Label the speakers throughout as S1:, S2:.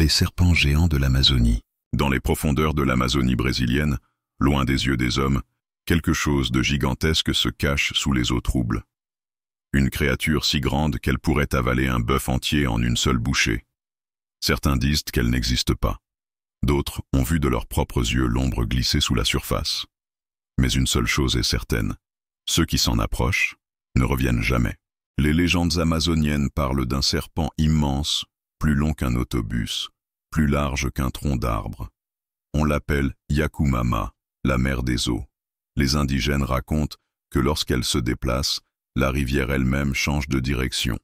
S1: Les serpents géants de l'Amazonie.
S2: Dans les profondeurs de l'Amazonie brésilienne, loin des yeux des hommes, quelque chose de gigantesque se cache sous les eaux troubles. Une créature si grande qu'elle pourrait avaler un bœuf entier en une seule bouchée. Certains disent qu'elle n'existe pas. D'autres ont vu de leurs propres yeux l'ombre glisser sous la surface. Mais une seule chose est certaine, ceux qui s'en approchent ne reviennent jamais. Les légendes amazoniennes parlent d'un serpent immense, plus long qu'un autobus, plus large qu'un tronc d'arbre. On l'appelle Yakumama, la mère des eaux. Les indigènes racontent que lorsqu'elle se déplace, la rivière elle-même change de direction,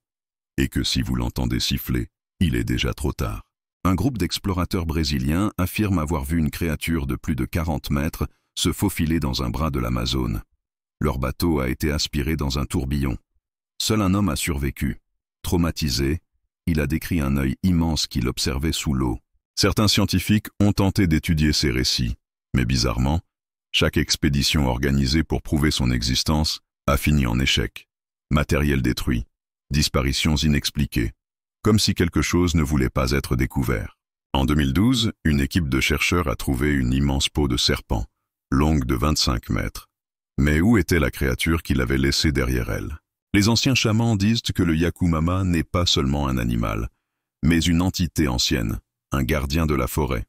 S2: et que si vous l'entendez siffler, il est déjà trop tard. Un groupe d'explorateurs brésiliens affirme avoir vu une créature de plus de 40 mètres se faufiler dans un bras de l'Amazone. Leur bateau a été aspiré dans un tourbillon. Seul un homme a survécu. Traumatisé, il a décrit un œil immense qu'il observait sous l'eau. Certains scientifiques ont tenté d'étudier ces récits, mais bizarrement, chaque expédition organisée pour prouver son existence a fini en échec. Matériel détruit, disparitions inexpliquées, comme si quelque chose ne voulait pas être découvert. En 2012, une équipe de chercheurs a trouvé une immense peau de serpent, longue de 25 mètres. Mais où était la créature qui l'avait laissée derrière elle? Les anciens chamans disent que le Yakumama n'est pas seulement un animal, mais une entité ancienne, un gardien de la forêt.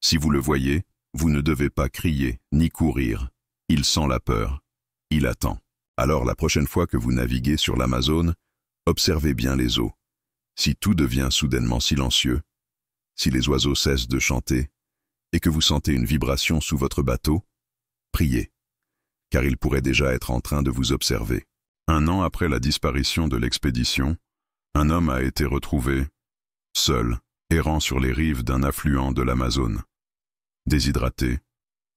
S2: Si vous le voyez, vous ne devez pas crier ni courir. Il sent la peur. Il attend. Alors la prochaine fois que vous naviguez sur l'Amazone, observez bien les eaux. Si tout devient soudainement silencieux, si les oiseaux cessent de chanter, et que vous sentez une vibration sous votre bateau, priez, car il pourrait déjà être en train de vous observer. 1 an après la disparition de l'expédition, un homme a été retrouvé, seul, errant sur les rives d'un affluent de l'Amazone. Déshydraté,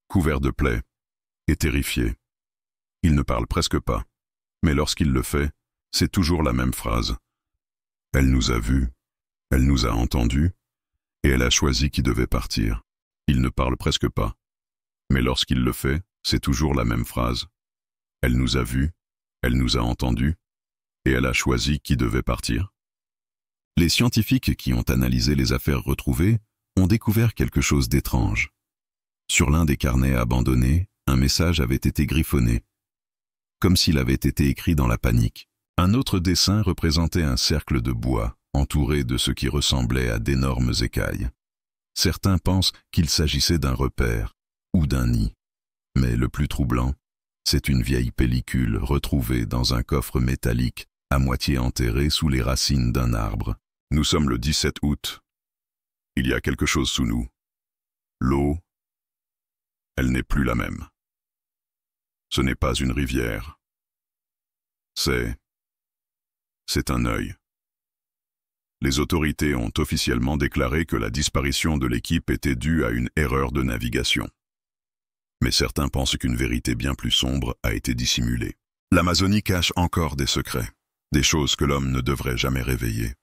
S2: couvert de plaies, et terrifié. Il ne parle presque pas, mais lorsqu'il le fait, c'est toujours la même phrase. Elle nous a vus, elle nous a entendus, et elle a choisi qui devait partir. Il ne parle presque pas, mais lorsqu'il le fait, c'est toujours la même phrase. Elle nous a vus, elle nous a entendus, et elle a choisi qui devait partir. Les scientifiques qui ont analysé les affaires retrouvées ont découvert quelque chose d'étrange. Sur l'un des carnets abandonnés, un message avait été griffonné, comme s'il avait été écrit dans la panique. Un autre dessin représentait un cercle de bois, entouré de ce qui ressemblait à d'énormes écailles. Certains pensent qu'il s'agissait d'un repère, ou d'un nid. Mais le plus troublant, c'est une vieille pellicule retrouvée dans un coffre métallique, à moitié enterré sous les racines d'un arbre. Nous sommes le 17 août. Il y a quelque chose sous nous. L'eau, elle n'est plus la même. Ce n'est pas une rivière. C'est un œil. Les autorités ont officiellement déclaré que la disparition de l'équipe était due à une erreur de navigation. Mais certains pensent qu'une vérité bien plus sombre a été dissimulée. L'Amazonie cache encore des secrets, des choses que l'homme ne devrait jamais réveiller.